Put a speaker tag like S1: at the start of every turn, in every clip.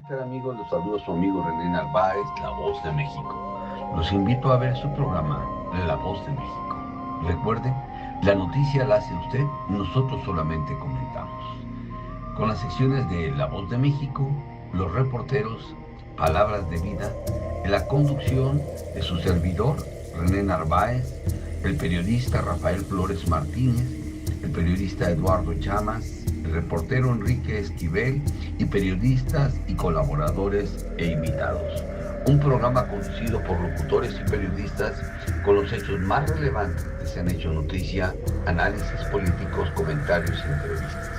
S1: tal amigos? Los saludo su amigo René Narváez, La Voz de México. Los invito a ver su programa, La Voz de México. Recuerde, la noticia la hace usted, nosotros solamente comentamos. Con las secciones de La Voz de México, los reporteros, palabras de vida, en la conducción de su servidor, René Narváez, el periodista Rafael Flores Martínez, el periodista Eduardo Llamas, el reportero Enrique Esquivel y periodistas y colaboradores e invitados. Un programa conducido por locutores y periodistas con los hechos más relevantes que se han hecho noticia, análisis políticos, comentarios y entrevistas.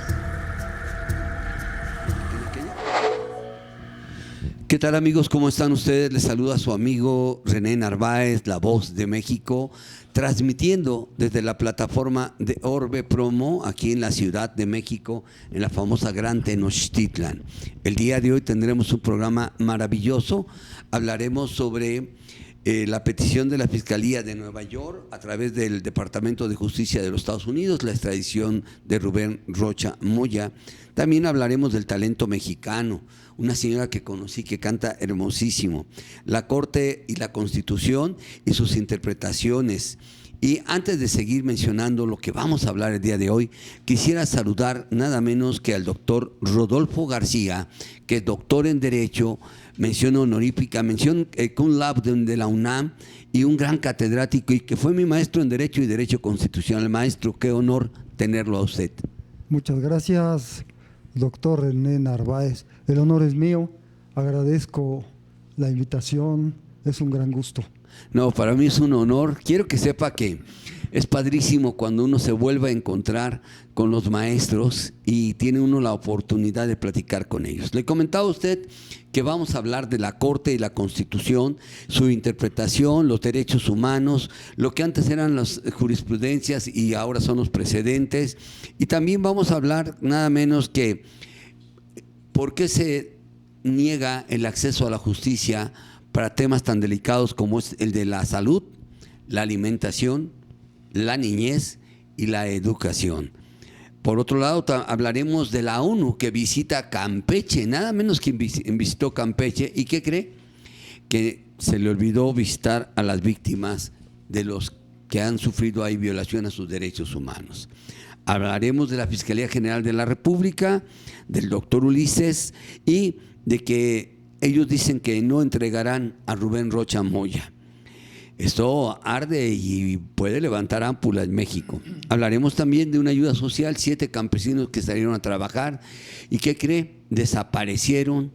S2: ¿Qué tal amigos? ¿Cómo están ustedes? Les saluda su amigo René Narváez, La Voz de México, transmitiendo desde la plataforma de Orbe Promo aquí en la Ciudad de México, en la famosa Gran Tenochtitlan. El día de hoy tendremos un programa maravilloso. Hablaremos sobre la petición de la Fiscalía de Nueva York a través del Departamento de Justicia de los Estados Unidos, la extradición de Rubén Rocha Moya. También hablaremos del talento mexicano, una señora que conocí que canta hermosísimo, la Corte y la Constitución y sus interpretaciones. Y antes de seguir mencionando lo que vamos a hablar el día de hoy, quisiera saludar nada menos que al doctor Rodolfo García, que es doctor en Derecho, mención honorífica, mención cum laude de la UNAM y un gran catedrático y que fue mi maestro en Derecho y Derecho Constitucional. Maestro, qué honor tenerlo a usted.
S3: Muchas gracias, doctor René Narváez. El honor es mío, agradezco la invitación, es un gran gusto.
S2: No, para mí es un honor. Quiero que sepa que es padrísimo cuando uno se vuelve a encontrar con los maestros y tiene uno la oportunidad de platicar con ellos. Le comentaba a usted que vamos a hablar de la Corte y la Constitución, su interpretación, los derechos humanos, lo que antes eran las jurisprudencias y ahora son los precedentes. Y también vamos a hablar nada menos que por qué se niega el acceso a la justicia para temas tan delicados como es el de la salud, la alimentación, la niñez y la educación. Por otro lado, hablaremos de la ONU que visita Campeche, nada menos que visitó Campeche. ¿Y qué cree? Que se le olvidó visitar a las víctimas de los que han sufrido ahí violación a sus derechos humanos. Hablaremos de la Fiscalía General de la República, del doctor Ulises y de que ellos dicen que no entregarán a Rubén Rocha Moya. Esto arde y puede levantar ámpulas en México. Hablaremos también de una ayuda social, 7 campesinos que salieron a trabajar y ¿qué cree? Desaparecieron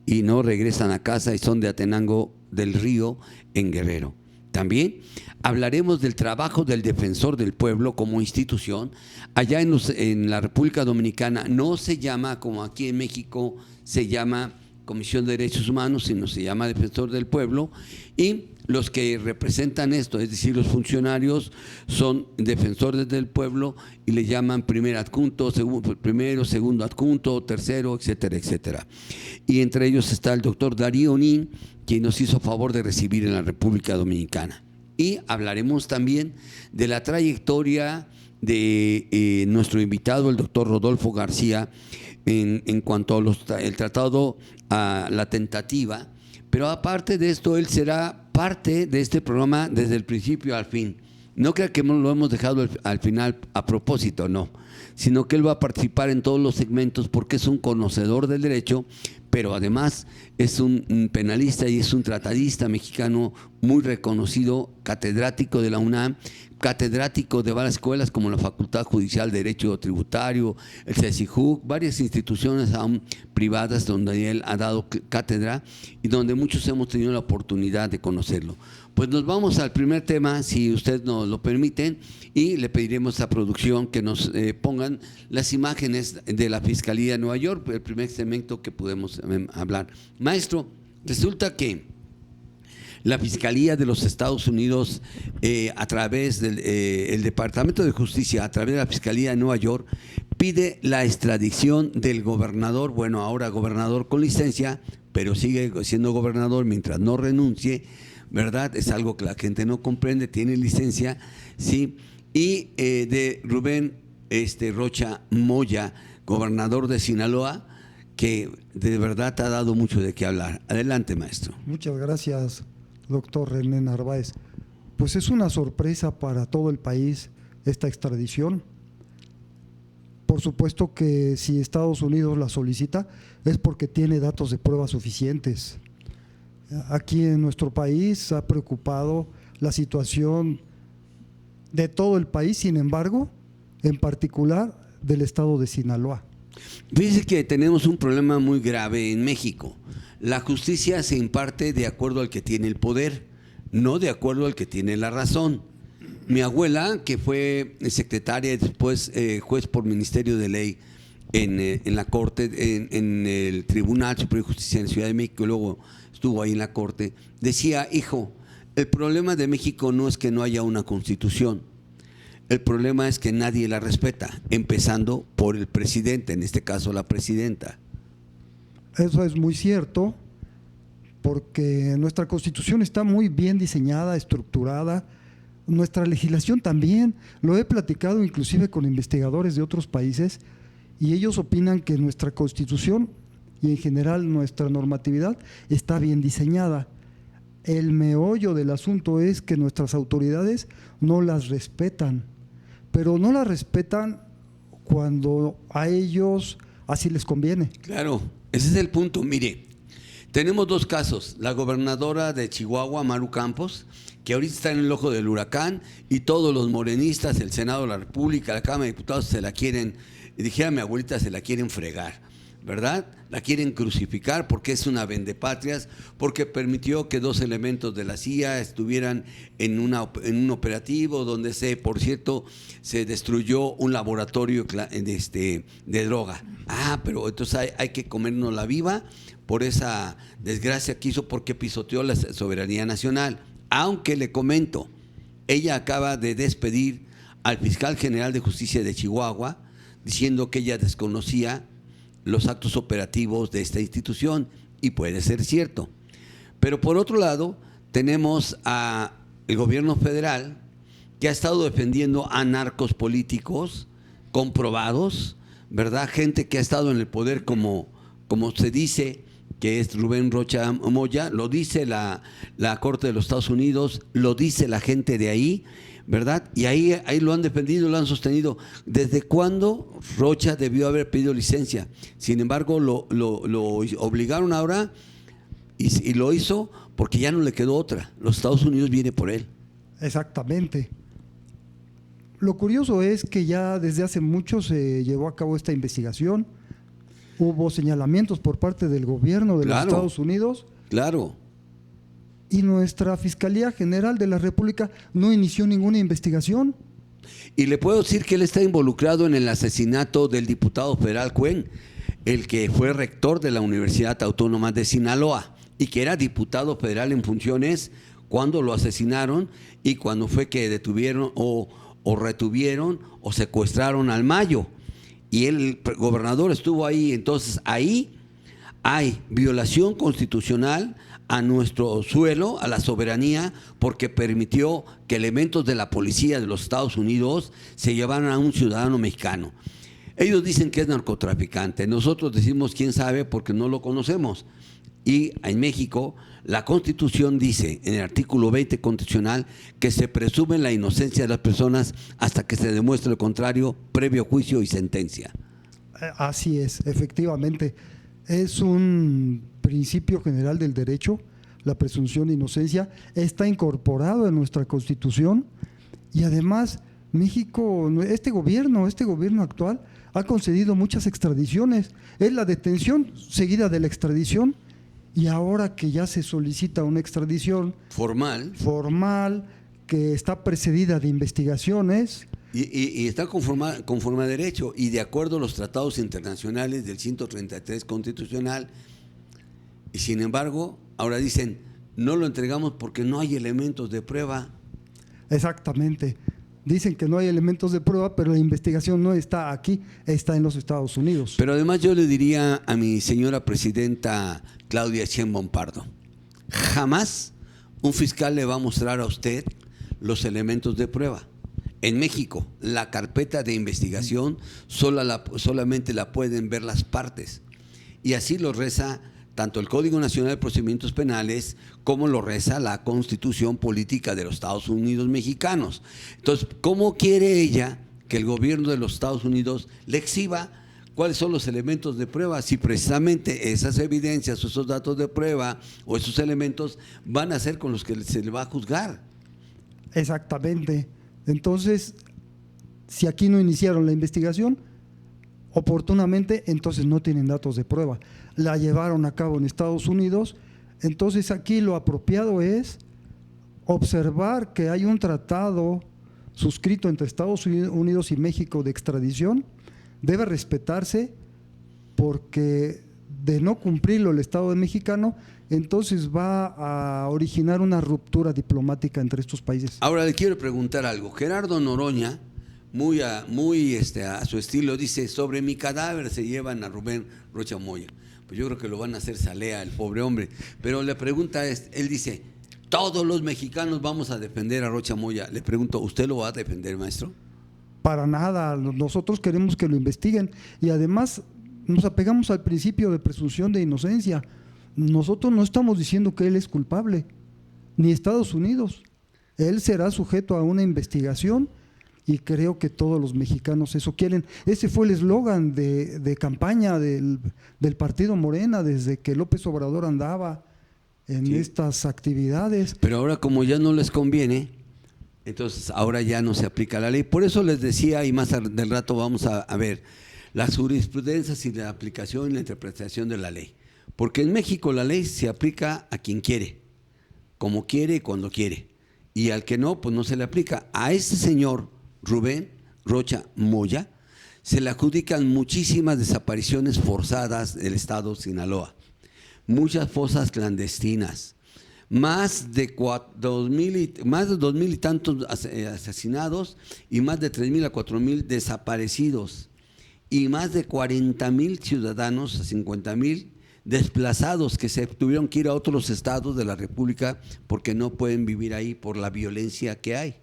S2: y no regresan a casa y son de Atenango del Río en Guerrero. También hablaremos del trabajo del Defensor del Pueblo como institución. Allá en la República Dominicana no se llama como aquí en México se llama Comisión de Derechos Humanos, sino se llama Defensor del Pueblo, y los que representan esto, es decir, los funcionarios son defensores del pueblo y le llaman primer adjunto, primero, segundo adjunto, tercero, etcétera, etcétera. Y entre ellos está el doctor Darío Nin, quien nos hizo favor de recibir en la República Dominicana. Y hablaremos también de la trayectoria de nuestro invitado, el doctor Rodolfo García, en cuanto al tratado, a la tentativa, pero aparte de esto, él será parte de este programa desde el principio al fin. No crea que lo hemos dejado al final a propósito, no, sino que él va a participar en todos los segmentos porque es un conocedor del derecho, pero además es un penalista y es un tratadista mexicano muy reconocido, catedrático de la UNAM, catedrático de varias escuelas como la Facultad Judicial de Derecho Tributario, el CECIJUC, varias instituciones aún privadas donde él ha dado cátedra y donde muchos hemos tenido la oportunidad de conocerlo. Pues nos vamos al primer tema, si usted nos lo permiten, y le pediremos a producción que nos pongan las imágenes de la Fiscalía de Nueva York, el primer segmento que podemos hablar. Maestro, resulta que la Fiscalía de los Estados Unidos, a través del Departamento de Justicia, a través de la Fiscalía de Nueva York, pide la extradición del gobernador, bueno, ahora gobernador con licencia, pero sigue siendo gobernador mientras no renuncie, ¿verdad? Es algo que la gente no comprende, tiene licencia, ¿sí? Y de Rubén Rocha Moya, gobernador de Sinaloa, que de verdad ha dado mucho de qué hablar. Adelante, maestro.
S3: Muchas gracias, doctor René Narváez. Pues es una sorpresa para todo el país esta extradición. Por supuesto que si Estados Unidos la solicita es porque tiene datos de prueba suficientes. Aquí en nuestro país ha preocupado la situación de todo el país, sin embargo, en particular del estado de Sinaloa.
S2: Fíjese que tenemos un problema muy grave en México. La justicia se imparte de acuerdo al que tiene el poder, no de acuerdo al que tiene la razón. Mi abuela, que fue secretaria y después juez por Ministerio de Ley en la Corte, en el Tribunal Superior de Justicia en Ciudad de México, y luego estuvo ahí en la Corte, decía: hijo, el problema de México no es que no haya una Constitución, el problema es que nadie la respeta, empezando por el presidente, en este caso la presidenta.
S3: Eso es muy cierto, porque nuestra Constitución está muy bien diseñada, estructurada, nuestra legislación también. Lo he platicado inclusive con investigadores de otros países y ellos opinan que nuestra Constitución y en general nuestra normatividad está bien diseñada. El meollo del asunto es que nuestras autoridades no las respetan, pero no las respetan cuando a ellos así les conviene.
S2: Claro, ese es el punto. Mire, tenemos dos casos: la gobernadora de Chihuahua, Maru Campos, que ahorita está en el ojo del huracán, y todos los morenistas, el Senado de la República, la Cámara de Diputados se la quieren, dijera mi abuelita, se la quieren fregar, ¿verdad? La quieren crucificar porque es una vendepatrias, porque permitió que 2 elementos de la CIA estuvieran en un operativo donde por cierto, se destruyó un laboratorio de droga. Pero entonces hay que comernos la viva por esa desgracia que hizo, porque pisoteó la soberanía nacional. Aunque le comento, ella acaba de despedir al fiscal general de justicia de Chihuahua, diciendo que ella desconocía los actos operativos de esta institución, y puede ser cierto. Pero por otro lado, tenemos al gobierno federal, que ha estado defendiendo a narcos políticos comprobados, ¿verdad? Gente que ha estado en el poder, como se dice, que es Rubén Rocha Moya, lo dice la Corte de los Estados Unidos, lo dice la gente de ahí, ¿verdad? Y ahí lo han defendido, lo han sostenido. ¿Desde cuándo Rocha debió haber pedido licencia? Sin embargo, lo obligaron ahora y lo hizo porque ya no le quedó otra. Los Estados Unidos viene por él.
S3: Exactamente. Lo curioso es que ya desde hace mucho se llevó a cabo esta investigación. Hubo señalamientos por parte del gobierno de los Estados Unidos.
S2: Claro.
S3: Y nuestra Fiscalía General de la República no inició ninguna investigación.
S2: Y le puedo decir que él está involucrado en el asesinato del diputado federal Cuen, el que fue rector de la Universidad Autónoma de Sinaloa y que era diputado federal en funciones cuando lo asesinaron y cuando fue que detuvieron o retuvieron o secuestraron al Mayo. Y el gobernador estuvo ahí. Entonces ahí hay violación constitucional a nuestro suelo, a la soberanía, porque permitió que elementos de la policía de los Estados Unidos se llevaran a un ciudadano mexicano. Ellos dicen que es narcotraficante, nosotros decimos quién sabe porque no lo conocemos. Y en México la Constitución dice, en el artículo 20 constitucional, que se presume la inocencia de las personas hasta que se demuestre lo contrario, previo juicio y sentencia.
S3: Así es, efectivamente. Es un principio general del derecho, la presunción de inocencia, está incorporado en nuestra Constitución y además México, este gobierno actual ha concedido muchas extradiciones. Es la detención seguida de la extradición y ahora que ya se solicita una extradición formal que está precedida de investigaciones.
S2: Y está conforme a derecho y de acuerdo a los tratados internacionales del 133 constitucional. Y sin embargo, ahora dicen, no lo entregamos porque no hay elementos de prueba.
S3: Exactamente. Dicen que no hay elementos de prueba, pero la investigación no está aquí, está en los Estados Unidos.
S2: Pero además yo le diría a mi señora presidenta Claudia Sheinbaum Pardo, jamás un fiscal le va a mostrar a usted los elementos de prueba. En México, la carpeta de investigación solamente la pueden ver las partes. Y así lo reza tanto el Código Nacional de Procedimientos Penales como lo reza la Constitución Política de los Estados Unidos Mexicanos. Entonces, ¿cómo quiere ella que el gobierno de los Estados Unidos le exhiba cuáles son los elementos de prueba? Si precisamente esas evidencias o esos datos de prueba o esos elementos van a ser con los que se le va a juzgar.
S3: Exactamente. Entonces, si aquí no iniciaron la investigación oportunamente, entonces no tienen datos de prueba. La llevaron a cabo en Estados Unidos, entonces aquí lo apropiado es observar que hay un tratado suscrito entre Estados Unidos y México de extradición, debe respetarse, porque de no cumplirlo el Estado mexicano, entonces va a originar una ruptura diplomática entre estos países.
S2: Ahora le quiero preguntar algo. Gerardo Noroña, muy a su estilo, dice: sobre mi cadáver se llevan a Rubén Rocha Moya. Pues yo creo que lo van a hacer salea el pobre hombre. Pero la pregunta es, él dice: todos los mexicanos vamos a defender a Rocha Moya. Le pregunto, ¿usted lo va a defender, maestro?
S3: Para nada, nosotros queremos que lo investiguen y además nos apegamos al principio de presunción de inocencia. Nosotros no estamos diciendo que él es culpable, ni Estados Unidos. Él será sujeto a una investigación y creo que todos los mexicanos eso quieren. Ese fue el eslogan de campaña del partido Morena desde que López Obrador andaba en estas actividades.
S2: Pero ahora, como ya no les conviene, entonces ahora ya no se aplica la ley. Por eso les decía, y más del rato vamos a ver las jurisprudencias y la aplicación y la interpretación de la ley. Porque en México la ley se aplica a quien quiere, como quiere y cuando quiere. Y al que no, pues no se le aplica. A este señor Rubén Rocha Moya se le adjudican muchísimas desapariciones forzadas del estado de Sinaloa, muchas fosas clandestinas, más de 2,000 y tantos asesinados y más de 3,000 a 4,000 desaparecidos y más de 40,000 ciudadanos a 50,000 desplazados que se tuvieron que ir a otros estados de la República porque no pueden vivir ahí por la violencia que hay.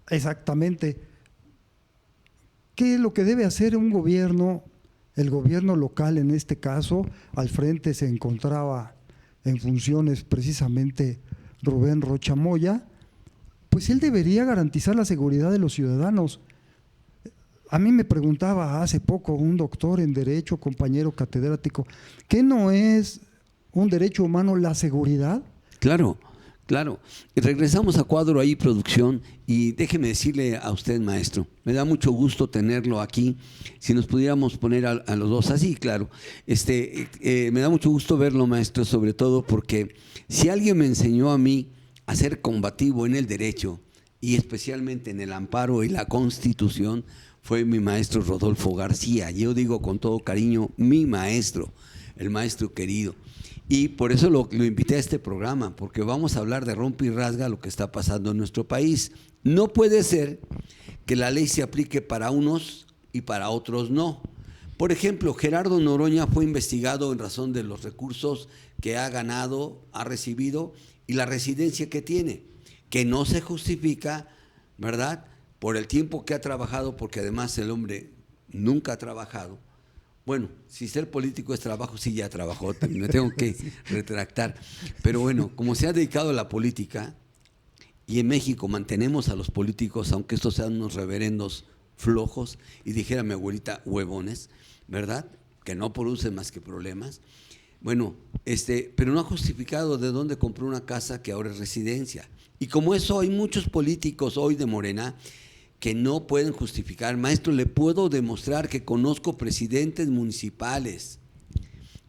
S3: Exactamente. ¿Qué es lo que debe hacer un gobierno? El gobierno local, en este caso, al frente se encontraba en funciones precisamente Rubén Rocha Moya, pues él debería garantizar la seguridad de los ciudadanos. A mí me preguntaba hace poco un doctor en Derecho, compañero catedrático, ¿qué no es un derecho humano la seguridad?
S2: Claro. Claro, y regresamos a Cuadro ahí, producción, y déjeme decirle a usted, maestro, me da mucho gusto tenerlo aquí, si nos pudiéramos poner a los dos así, claro, me da mucho gusto verlo, maestro, sobre todo porque si alguien me enseñó a mí a ser combativo en el derecho, y especialmente en el amparo y la Constitución, fue mi maestro Rodolfo García. Yo digo con todo cariño, mi maestro, el maestro querido. Y por eso lo invité a este programa, porque vamos a hablar de rompe y rasga lo que está pasando en nuestro país. No puede ser que la ley se aplique para unos y para otros no. Por ejemplo, Gerardo Noroña fue investigado en razón de los recursos que ha ganado, ha recibido y la residencia que tiene, que no se justifica, ¿verdad?, por el tiempo que ha trabajado, porque además el hombre nunca ha trabajado. Bueno, si ser político es trabajo, sí ya trabajó, me tengo que retractar. Pero bueno, como se ha dedicado a la política, y en México mantenemos a los políticos, aunque estos sean unos reverendos flojos, y dijera mi abuelita, huevones, ¿verdad?, que no producen más que problemas. Bueno, pero no ha justificado de dónde compró una casa que ahora es residencia. Y como eso, hay muchos políticos hoy de Morena que no pueden justificar. Maestro, le puedo demostrar que conozco presidentes municipales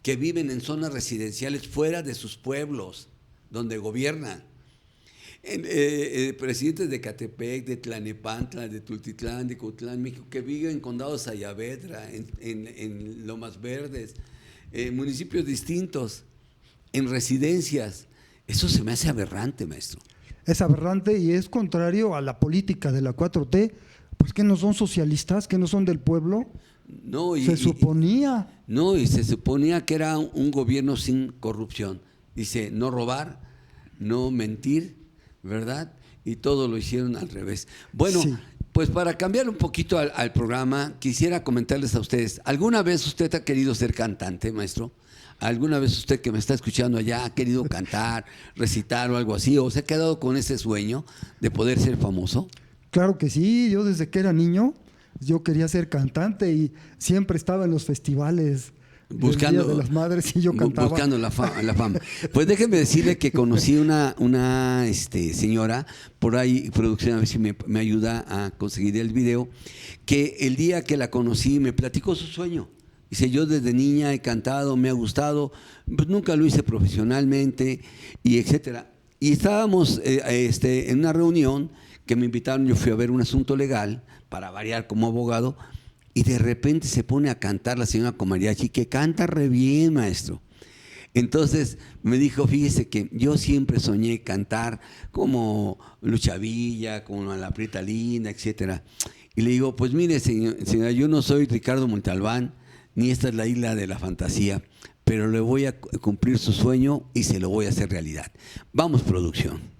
S2: que viven en zonas residenciales fuera de sus pueblos, donde gobiernan. Presidentes de Catepec, de Tlanepantla, de Tultitlán, de Cuautlán, México, que viven en Condado de Sayavedra, en Lomas Verdes, municipios distintos, en residencias. Eso se me hace aberrante, maestro.
S3: Es aberrante y es contrario a la política de la 4T, pues que no son socialistas, que no son del pueblo.
S2: No,
S3: se suponía.
S2: Y se suponía que era un gobierno sin corrupción. Dice, no robar, no mentir, ¿verdad? Y todo lo hicieron al revés. Bueno, sí. Pues para cambiar un poquito al programa, quisiera comentarles a ustedes, ¿alguna vez usted ha querido ser cantante, maestro? ¿Alguna vez usted que me está escuchando allá ha querido cantar, recitar o algo así? ¿O se ha quedado con ese sueño de poder ser famoso?
S3: Claro que sí, yo desde que era niño, yo quería ser cantante y siempre estaba en los festivales
S2: Buscando,
S3: del Día de las Madres y yo cantaba.
S2: buscando la fama. Pues déjeme decirle que conocí una señora, por ahí, producción, a ver si me ayuda a conseguir el video, que el día que la conocí me platicó su sueño. Dice, yo desde niña he cantado, me ha gustado, pues nunca lo hice profesionalmente, y etcétera. Y estábamos en una reunión que me invitaron, yo fui a ver un asunto legal, para variar como abogado, y de repente se pone a cantar la señora con mariachi, que canta re bien, maestro. Entonces me dijo, fíjese que yo siempre soñé cantar como Lucha Villa, como La Prieta Linda, etcétera. Y le digo, pues mire, señora, yo no soy Ricardo Montalbán, ni esta es la isla de la fantasía, pero le voy a cumplir su sueño y se lo voy a hacer realidad. Vamos, producción.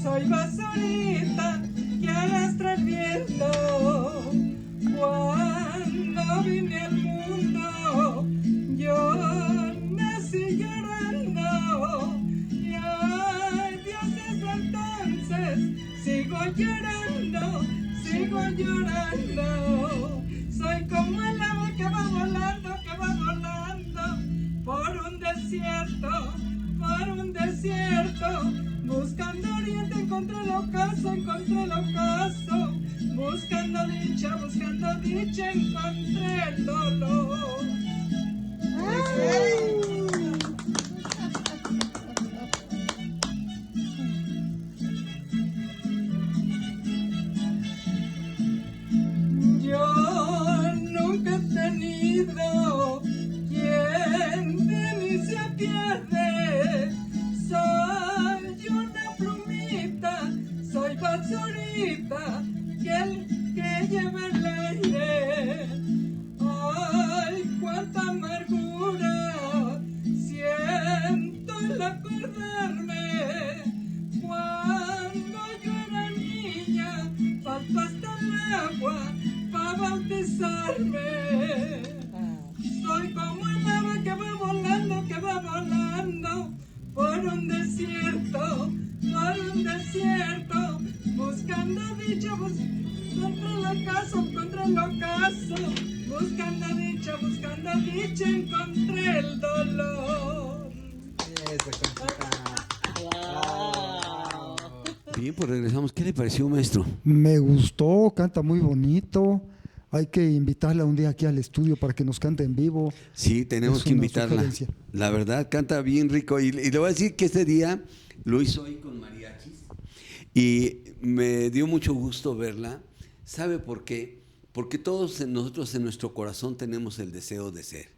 S4: Soy basurita que arrastra el viento. Cuando vine al mundo, yo nací llorando. Y ay, Dios, desde entonces sigo llorando, sigo llorando. Soy como el ave que va volando por un desierto, buscando oriente, encontré el ocaso, buscando dicha, encontré el dolor. Yo nunca he tenido quien de mí se apiade. Soy una plumita, soy basurita que lleva el aire. Ay, cuánta amargura siento al acordarme. Cuando yo era niña, faltó hasta el agua para bautizarme. Soy como el ave que va volando por un desierto, buscando dicha, contra el ocaso, buscando dicha, encontré el dolor.
S2: Bien, pues regresamos. ¿Qué le pareció, maestro?
S3: Me gustó, canta muy bonito. Hay que invitarla un día aquí al estudio para que nos cante en vivo.
S2: Sí, tenemos que invitarla.
S3: Sugerencia.
S2: La verdad, canta bien rico. Y le voy a decir que ese día lo hizo ahí con mariachis. Y me dio mucho gusto verla. ¿Sabe por qué? Porque todos nosotros en nuestro corazón tenemos el deseo de ser.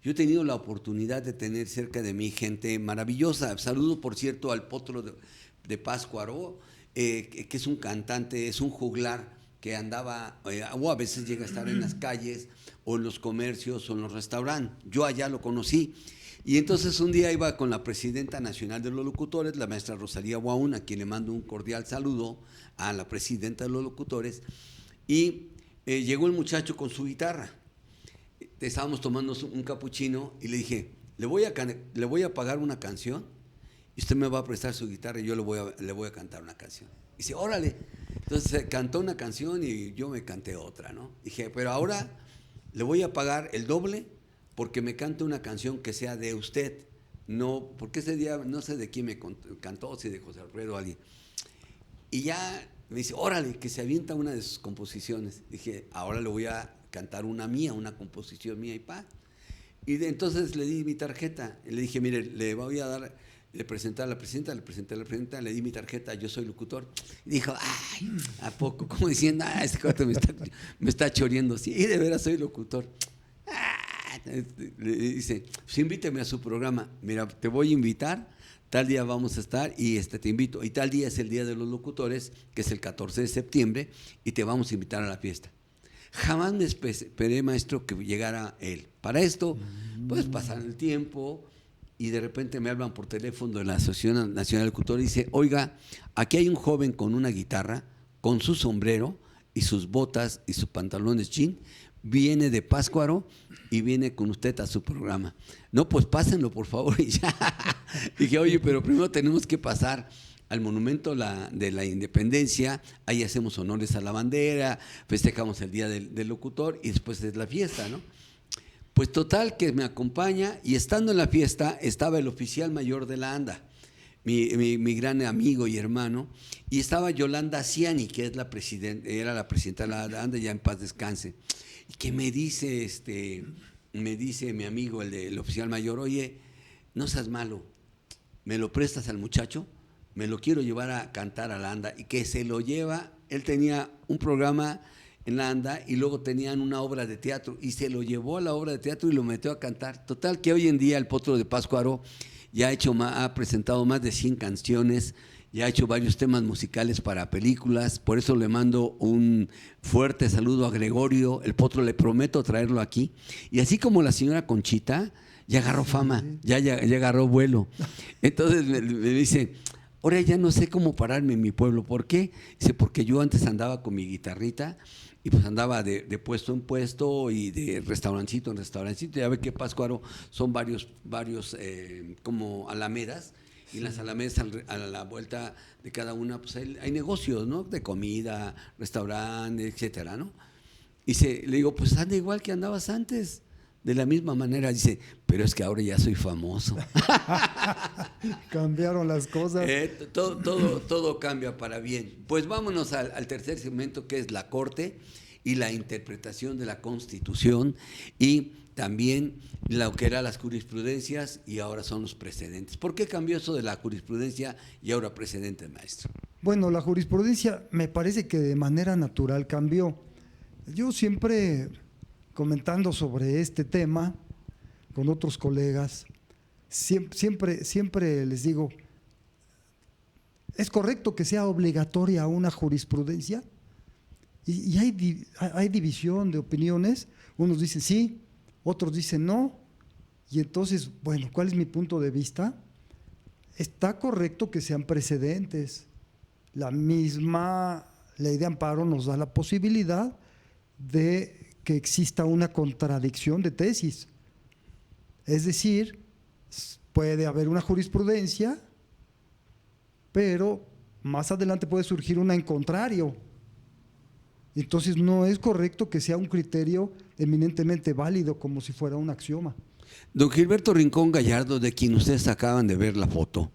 S2: Yo he tenido la oportunidad de tener cerca de mí gente maravillosa. Saludo, por cierto, al Potro de Páscuaro, que es un cantante, es un juglar que andaba, o a veces llega a estar en las calles, o en los comercios, o en los restaurantes. Yo allá lo conocí. Y entonces un día iba con la presidenta nacional de los locutores, la maestra Rosalía Guaún, a quien le mando un cordial saludo, a la presidenta de los locutores, y llegó el muchacho con su guitarra. Estábamos tomando un capuchino y le dije, le voy a pagar una canción y usted me va a prestar su guitarra y yo le voy a cantar una canción. Y dice, órale. Entonces cantó una canción y yo me canté otra, ¿no? Dije, pero ahora le voy a pagar el doble porque me cante una canción que sea de usted. No, porque ese día no sé de quién me cantó, si de José Alfredo o alguien. Y ya me dice, órale, que se avienta una de sus composiciones. Dije, ahora le voy a cantar una mía, una composición mía y pa. Y entonces le di mi tarjeta. Y le dije, mire, le voy a dar, le presenté a la presidenta, le di mi tarjeta, yo soy locutor. Y dijo, ay, ¿a poco? Como diciendo, este cuate me está choreando. Sí, de veras soy locutor. Le dice, pues invíteme a su programa. Mira, te voy a invitar, tal día vamos a estar y te invito. Y tal día es el Día de los Locutores, que es el 14 de septiembre, y te vamos a invitar a la fiesta. Jamás me esperé, maestro, que llegara él. Para esto, pues pasaron el tiempo y de repente me hablan por teléfono de la Asociación Nacional de Cultura y dice, oiga, aquí hay un joven con una guitarra, con su sombrero y sus botas y sus pantalones jean, viene de Pátzcuaro y viene con usted a su programa. No, pues pásenlo por favor. Y ya dije, oye, pero primero tenemos que pasar al Monumento de la Independencia, ahí hacemos honores a la bandera, festejamos el Día del Locutor y después es la fiesta, ¿no? Pues total que me acompaña y estando en la fiesta estaba el oficial mayor de la ANDA, mi gran amigo y hermano, y estaba Yolanda Ciani, que es era la presidenta de la ANDA, ya en paz descanse, y que me dice mi amigo, el oficial mayor, oye, no seas malo, ¿me lo prestas al muchacho? Me lo quiero llevar a cantar a la ANDA, y que se lo lleva. Él tenía un programa en la ANDA y luego tenían una obra de teatro y se lo llevó a la obra de teatro y lo metió a cantar. Total que hoy en día el Potro de Pátzcuaro ya ha presentado más de 100 canciones, ya ha hecho varios temas musicales para películas, por eso le mando un fuerte saludo a Gregorio. El Potro, le prometo traerlo aquí, y así como la señora Conchita ya agarró fama, ya agarró vuelo. Entonces me dice, ahora ya no sé cómo pararme en mi pueblo. ¿Por qué? Dice, porque yo antes andaba con mi guitarrita y pues andaba de puesto en puesto y de restaurancito en restaurancito. Ya ve que Pátzcuaro son varios como alamedas, y en las alamedas a la vuelta de cada una pues hay negocios, ¿no? De comida, restaurante, etcétera, ¿no? Y le digo, pues anda igual que andabas antes. De la misma manera, dice, pero es que ahora ya soy famoso.
S3: Cambiaron las cosas.
S2: Todo cambia para bien. Pues vámonos al tercer segmento, que es la Corte y la interpretación de la Constitución, y también lo que eran las jurisprudencias y ahora son los precedentes. ¿Por qué cambió eso de la jurisprudencia y ahora precedentes, maestro?
S3: Bueno, la jurisprudencia me parece que de manera natural cambió. Yo siempre, comentando sobre este tema con otros colegas, siempre les digo, ¿es correcto que sea obligatoria una jurisprudencia? Y hay división de opiniones. Unos dicen sí, otros dicen no. Y entonces, bueno, ¿cuál es mi punto de vista? Está correcto que sean precedentes. La misma ley de amparo nos da la posibilidad de que exista una contradicción de tesis. Es decir, puede haber una jurisprudencia, pero más adelante puede surgir una en contrario. Entonces no es correcto que sea un criterio eminentemente válido como si fuera un axioma.
S2: Don Gilberto Rincón Gallardo, de quien ustedes acaban de ver la foto,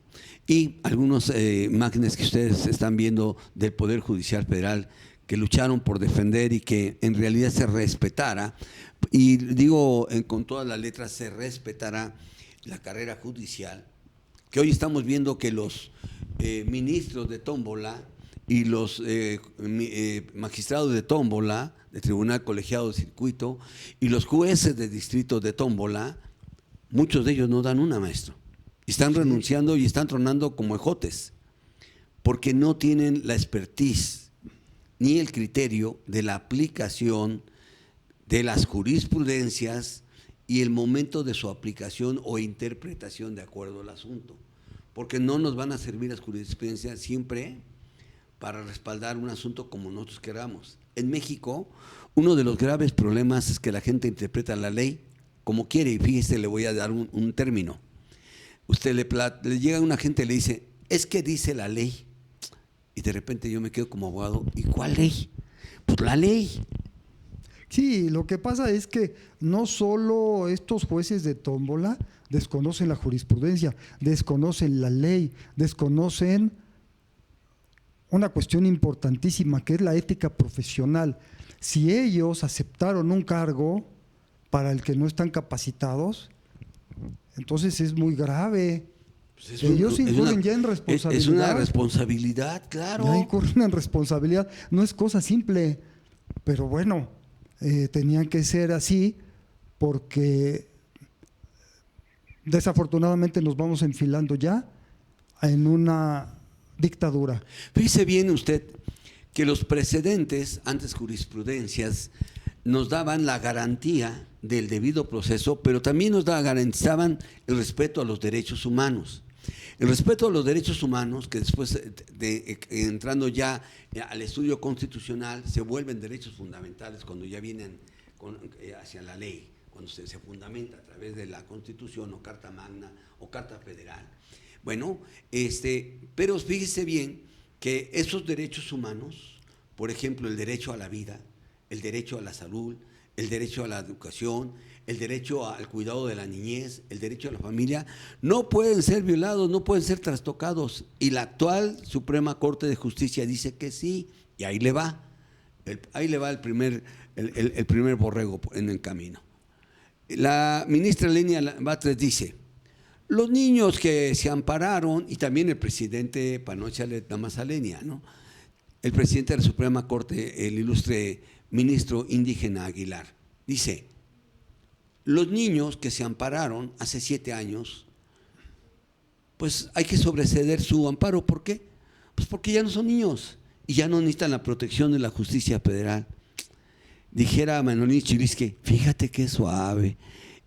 S2: y algunos imágenes que ustedes están viendo del Poder Judicial Federal, que lucharon por defender y que en realidad se respetara, y digo con todas las letras, se respetará la carrera judicial, que hoy estamos viendo que los ministros de tómbola y los magistrados de tómbola, de Tribunal Colegiado de Circuito, y los jueces de distrito de tómbola, muchos de ellos no dan una, maestro. Están renunciando y están tronando como ejotes, porque no tienen la expertise ni el criterio de la aplicación de las jurisprudencias y el momento de su aplicación o interpretación de acuerdo al asunto, porque no nos van a servir las jurisprudencias siempre para respaldar un asunto como nosotros queramos. En México, uno de los graves problemas es que la gente interpreta la ley como quiere, y fíjese, le voy a dar un término. Usted le llega a una gente y le dice, es que dice la ley, y de repente yo me quedo como abogado, ¿y cuál ley? Pues la ley.
S3: Sí, lo que pasa es que no solo estos jueces de tómbola desconocen la jurisprudencia, desconocen la ley, desconocen una cuestión importantísima que es la ética profesional. Si ellos aceptaron un cargo para el que no están capacitados, entonces es muy grave. Pues ellos incurren ya en responsabilidad.
S2: Es una responsabilidad, claro.
S3: Ya incurren en responsabilidad. No es cosa simple, pero bueno, tenían que ser así porque desafortunadamente nos vamos enfilando ya en una dictadura.
S2: Fíjese bien usted que los precedentes, antes jurisprudencias, nos daban la garantía del debido proceso, pero también garantizaban el respeto a los derechos humanos. El respeto a los derechos humanos, que después entrando ya al estudio constitucional, se vuelven derechos fundamentales cuando ya vienen hacia la ley, cuando se fundamenta a través de la Constitución o Carta Magna o Carta Federal. Bueno, pero fíjese bien que esos derechos humanos, por ejemplo, el derecho a la vida, el derecho a la salud, el derecho a la educación, el derecho al cuidado de la niñez, el derecho a la familia, no pueden ser violados, no pueden ser trastocados. Y la actual Suprema Corte de Justicia dice que sí, y ahí le va. Ahí le va el primer borrego en el camino. La ministra Lenia Batres dice: los niños que se ampararon, y también el presidente, para no echarle nada más a Lenia, ¿no?, el presidente de la Suprema Corte, el ilustre ministro indígena Aguilar, dice: los niños que se ampararon hace 7 años, pues hay que sobreceder su amparo. ¿Por qué? Pues porque ya no son niños y ya no necesitan la protección de la justicia federal. Dijera Manolín Chilisque: fíjate qué suave.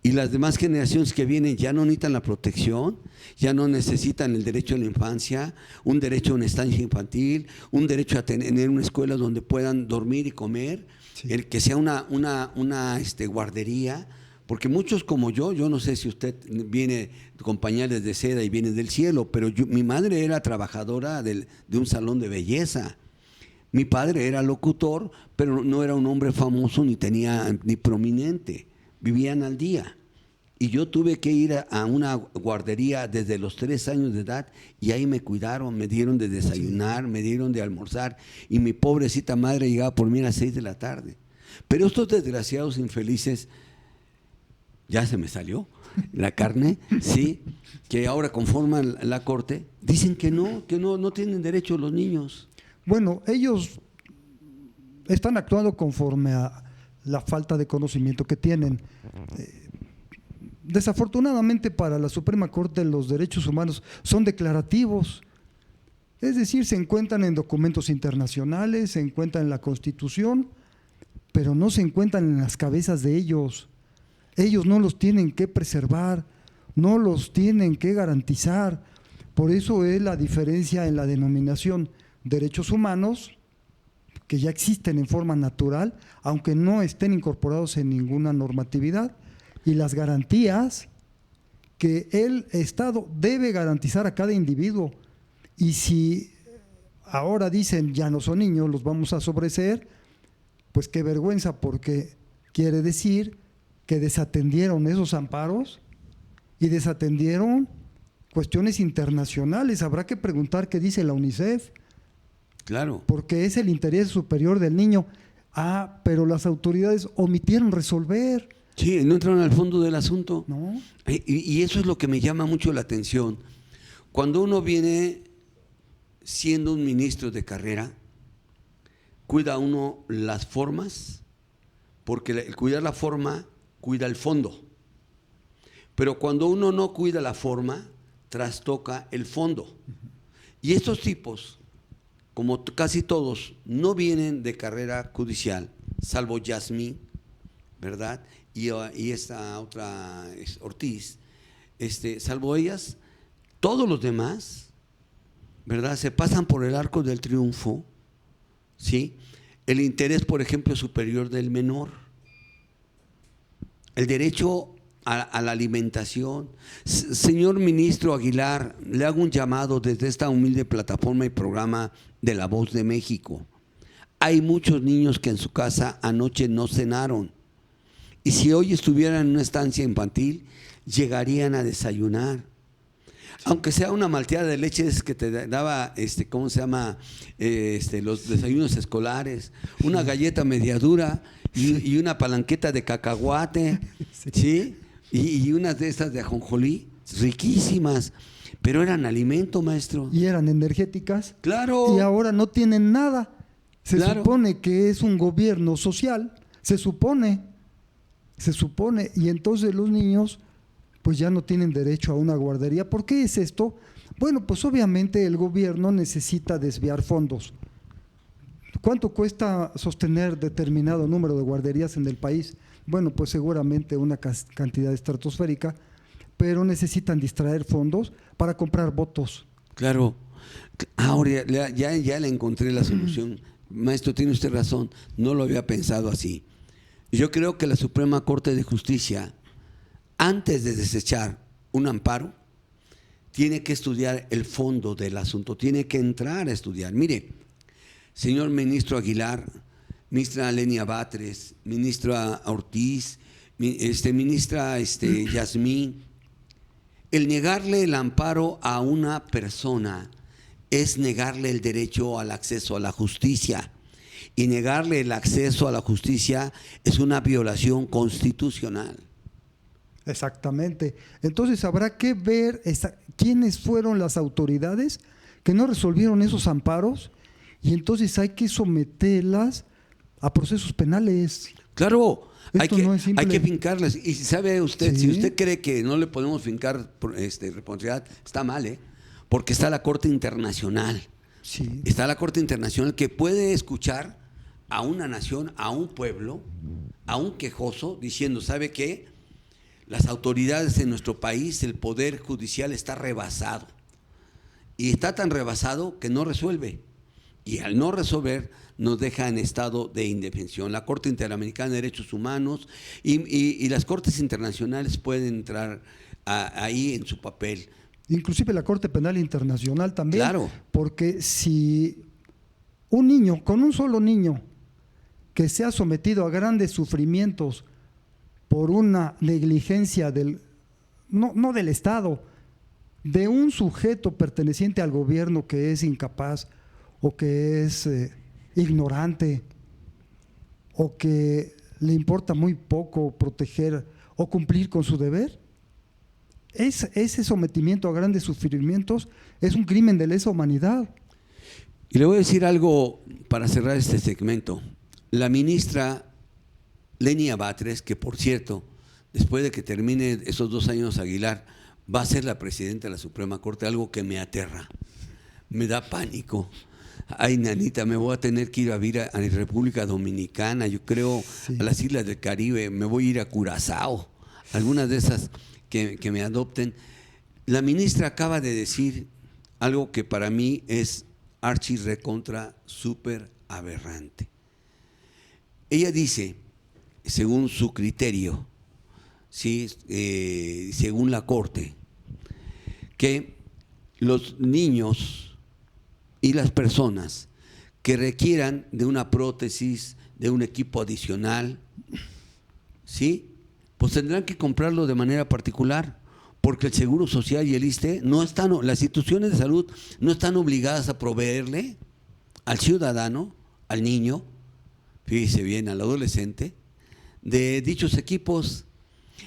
S2: Y las demás generaciones que vienen ya no necesitan la protección, ya no necesitan el derecho a la infancia, un derecho a una estancia infantil, un derecho a tener una escuela donde puedan dormir y comer, sí, el que sea una guardería, porque muchos como yo no sé si usted viene con pañales de seda y viene del cielo, pero mi madre era trabajadora de un salón de belleza. Mi padre era locutor, pero no era un hombre famoso ni prominente. Vivían al día. Y yo tuve que ir a una guardería desde los 3 años de edad y ahí me cuidaron, me dieron de desayunar, me dieron de almorzar y mi pobrecita madre llegaba por mí a las 6 de la tarde. Pero estos desgraciados infelices, ya se me salió la carne, sí, que ahora conforman la Corte, dicen que no tienen derecho los niños.
S3: Bueno, ellos están actuando conforme a la falta de conocimiento que tienen. Desafortunadamente para la Suprema Corte los derechos humanos son declarativos, es decir, se encuentran en documentos internacionales, se encuentran en la Constitución, pero no se encuentran en las cabezas de ellos. Ellos no los tienen que preservar, no los tienen que garantizar. Por eso es la diferencia en la denominación derechos humanos, que ya existen en forma natural, aunque no estén incorporados en ninguna normatividad, y las garantías que el Estado debe garantizar a cada individuo. Y si ahora dicen ya no son niños, los vamos a sobreseer, pues qué vergüenza, porque quiere decir que desatendieron esos amparos y desatendieron cuestiones internacionales. Habrá que preguntar qué dice la UNICEF.
S2: Claro.
S3: Porque es el interés superior del niño. Pero las autoridades omitieron resolver.
S2: Sí, no entraron al fondo del asunto.
S3: No.
S2: Y eso es lo que me llama mucho la atención. Cuando uno viene siendo un ministro de carrera, cuida uno las formas, porque el cuidar la forma cuida el fondo. Pero cuando uno no cuida la forma, trastoca el fondo. Y estos tipos, como casi todos, no vienen de carrera judicial, salvo Yasmín, ¿verdad? Y esta otra Ortiz, salvo ellas, todos los demás, ¿verdad?, se pasan por el arco del triunfo, ¿sí? El interés, por ejemplo, superior del menor, el derecho a la alimentación. Señor ministro Aguilar, le hago un llamado desde esta humilde plataforma y programa de La Voz de México. Hay muchos niños que en su casa anoche no cenaron, y si hoy estuvieran en una estancia infantil, llegarían a desayunar. Aunque sea una malteada de leche que te daba, ¿cómo se llama? Los desayunos escolares, una galleta media dura y una palanqueta de cacahuate, ¿sí? Y unas de estas de ajonjolí, riquísimas, pero eran alimento, maestro.
S3: Y eran energéticas.
S2: Claro.
S3: Y ahora no tienen nada. Se
S2: Claro.
S3: supone que es un gobierno social, se supone, y entonces los niños pues ya no tienen derecho a una guardería. ¿Por qué es esto? Bueno, pues obviamente el gobierno necesita desviar fondos. ¿Cuánto cuesta sostener determinado número de guarderías en el país? Bueno, pues seguramente una cantidad estratosférica, pero necesitan distraer fondos para comprar votos.
S2: Claro. Ahora ya le encontré la solución. Maestro, tiene usted razón, no lo había pensado así. Yo creo que la Suprema Corte de Justicia, antes de desechar un amparo, tiene que estudiar el fondo del asunto, tiene que entrar a estudiar. Mire, señor ministro Aguilar, ministra Lenia Batres, ministra Ortiz, ministra Yasmín, el negarle el amparo a una persona es negarle el derecho al acceso a la justicia. Y negarle el acceso a la justicia es una violación constitucional.
S3: Exactamente. Entonces habrá que ver quiénes fueron las autoridades que no resolvieron esos amparos, y entonces hay que someterlas a procesos penales.
S2: Claro, hay
S3: simple.
S2: que fincarlas. Y sabe usted,
S3: Sí.
S2: si usted cree que no le podemos fincar responsabilidad, está mal, porque está la Corte Internacional.
S3: Sí.
S2: Está la Corte Internacional que puede escuchar a una nación, a un pueblo, a un quejoso, diciendo, ¿sabe qué? Las autoridades de nuestro país, el Poder Judicial está rebasado. Y está tan rebasado que no resuelve. Y al no resolver, nos deja en estado de indefensión. La Corte Interamericana de Derechos Humanos y las Cortes Internacionales pueden entrar ahí en su papel.
S3: Inclusive la Corte Penal Internacional también.
S2: Claro.
S3: Porque si un niño, con un solo niño, que sea sometido a grandes sufrimientos por una negligencia no del Estado, de un sujeto perteneciente al gobierno que es incapaz o que es ignorante o que le importa muy poco proteger o cumplir con su deber, ese sometimiento a grandes sufrimientos es un crimen de lesa humanidad.
S2: Y le voy a decir algo para cerrar este segmento. La ministra Lenia Batres, que por cierto, después de que termine esos 2 años Aguilar, va a ser la presidenta de la Suprema Corte, algo que me aterra, me da pánico. Ay, nanita, me voy a tener que ir a vivir a República Dominicana, yo creo,
S3: Sí.
S2: a las Islas del Caribe, me voy a ir a Curazao, algunas de esas que me adopten. La ministra acaba de decir algo que para mí es archi recontra súper aberrante. Ella dice, según su criterio, ¿sí? Según la Corte, que los niños y las personas que requieran de una prótesis, de un equipo adicional, ¿sí? Pues tendrán que comprarlo de manera particular, porque el Seguro Social y el ISSSTE no están, las instituciones de salud no están obligadas a proveerle al ciudadano, al niño, fíjese bien, al adolescente, de dichos equipos.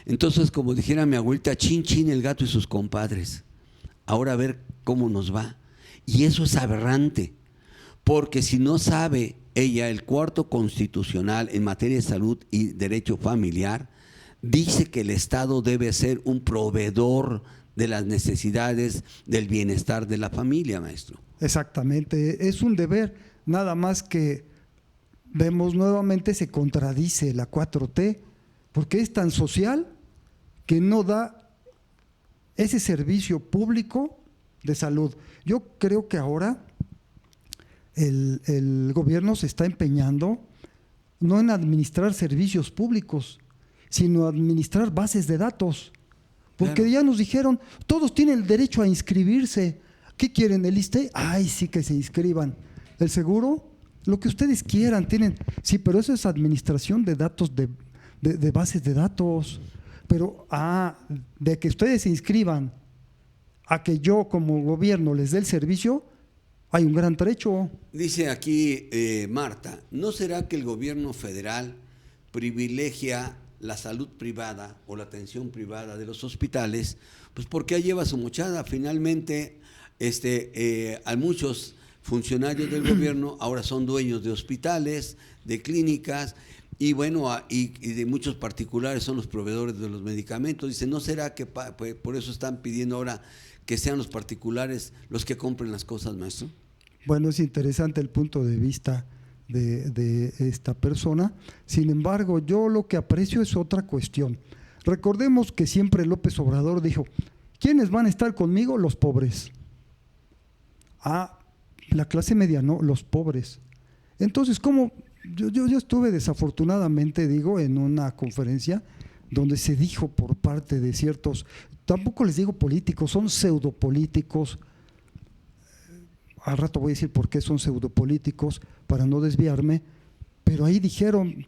S2: Entonces, como dijera mi abuelita, chin chin el gato y sus compadres. Ahora a ver cómo nos va. Y eso es aberrante, porque si no sabe ella el cuarto constitucional en materia de salud y derecho familiar, dice que el Estado debe ser un proveedor de las necesidades del bienestar de la familia, maestro.
S3: Exactamente, es un deber, nada más que vemos nuevamente se contradice la 4T, porque es tan social que no da ese servicio público de salud. Yo creo que ahora el gobierno se está empeñando no en administrar servicios públicos, sino administrar bases de datos. Porque
S2: Claro.
S3: ya nos dijeron, todos tienen el derecho a inscribirse. ¿Qué quieren? ¿El ISSSTE? Ay, sí, que se inscriban. ¿El seguro? Lo que ustedes quieran. Tienen. Sí, pero eso es administración de datos, de bases de datos. Pero, de que ustedes se inscriban a que yo como gobierno les dé el servicio, hay un gran trecho.
S2: Dice aquí Marta, ¿no será que el gobierno federal privilegia la salud privada o la atención privada de los hospitales? Pues porque ahí lleva su mochada. Finalmente, a muchos funcionarios del gobierno ahora son dueños de hospitales, de clínicas, y bueno, y de muchos particulares son los proveedores de los medicamentos. Dice, ¿no será que por eso están pidiendo ahora que sean los particulares los que compren las cosas, maestro?
S3: Bueno, es interesante el punto de vista de esta persona. Sin embargo, yo lo que aprecio es otra cuestión. Recordemos que siempre López Obrador dijo, ¿quiénes van a estar conmigo? Los pobres. La clase media no, los pobres. Entonces, ¿cómo? Yo estuve desafortunadamente, en una conferencia donde se dijo por parte de ciertos, tampoco les digo políticos, son pseudopolíticos. Al rato voy a decir por qué son pseudopolíticos, para no desviarme, pero ahí dijeron,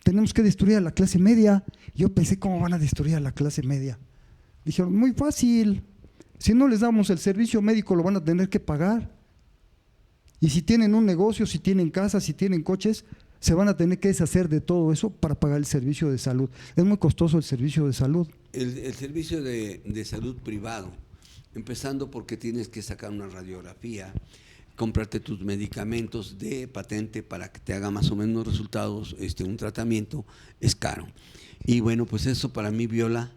S3: tenemos que destruir a la clase media. Yo pensé, ¿cómo van a destruir a la clase media? Dijeron, muy fácil, si no les damos el servicio médico lo van a tener que pagar. Y si tienen un negocio, si tienen casas, si tienen coches, se van a tener que deshacer de todo eso para pagar el servicio de salud. Es muy costoso el servicio de salud.
S2: El servicio de salud privado, empezando porque tienes que sacar una radiografía, comprarte tus medicamentos de patente para que te haga más o menos resultados, un tratamiento, es caro. Y bueno, pues eso para mí viola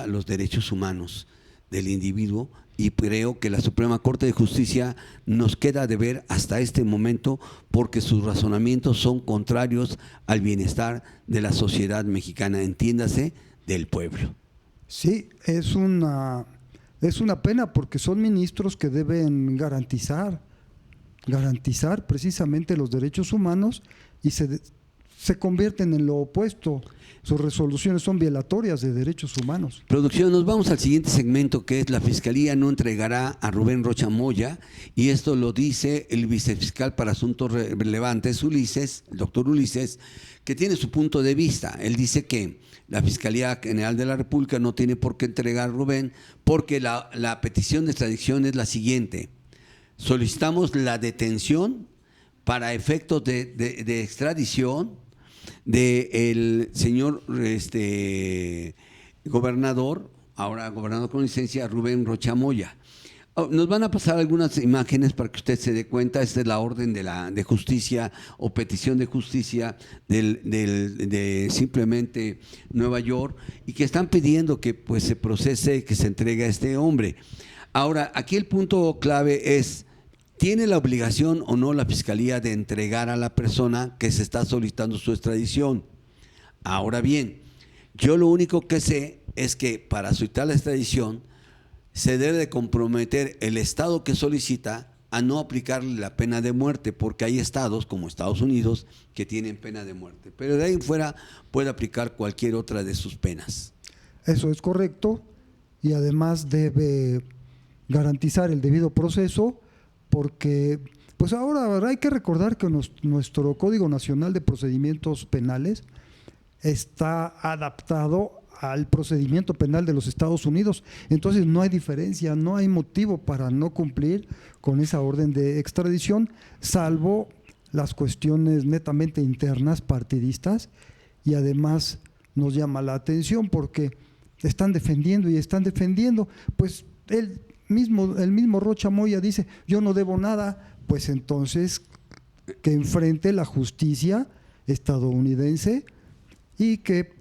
S2: los derechos humanos del individuo, y creo que la Suprema Corte de Justicia nos queda de ver hasta este momento porque sus razonamientos son contrarios al bienestar de la sociedad mexicana, entiéndase, del pueblo.
S3: Sí, es una pena porque son ministros que deben garantizar precisamente los derechos humanos y se convierten en lo opuesto. Sus resoluciones son violatorias de derechos humanos.
S2: Producción, nos vamos al siguiente segmento, que es la Fiscalía no entregará a Rubén Rocha Moya, y esto lo dice el vicefiscal para asuntos relevantes, el doctor Ulises, que tiene su punto de vista. Él dice que la Fiscalía General de la República no tiene por qué entregar a Rubén porque la petición de extradición es la siguiente: solicitamos la detención para efectos de extradición del señor gobernador, ahora gobernador con licencia, Rubén Rocha Moya. Nos van a pasar algunas imágenes para que usted se dé cuenta. Esta es la orden de justicia o petición de justicia de simplemente Nueva York, y que están pidiendo que pues se procese, que se entregue a este hombre. Ahora, aquí el punto clave es: ¿tiene la obligación o no la Fiscalía de entregar a la persona que se está solicitando su extradición? Ahora bien, yo lo único que sé es que para solicitar la extradición se debe de comprometer el estado que solicita a no aplicarle la pena de muerte, porque hay estados como Estados Unidos que tienen pena de muerte, pero de ahí en fuera puede aplicar cualquier otra de sus penas.
S3: Eso es correcto, y además debe garantizar el debido proceso, porque pues ahora hay que recordar que nuestro Código Nacional de Procedimientos Penales está adaptado al procedimiento penal de los Estados Unidos. Entonces no hay diferencia, no hay motivo para no cumplir con esa orden de extradición, salvo las cuestiones netamente internas, partidistas. Y además nos llama la atención porque están defendiendo, pues el mismo Rocha Moya dice, yo no debo nada. Pues entonces que enfrente la justicia estadounidense y que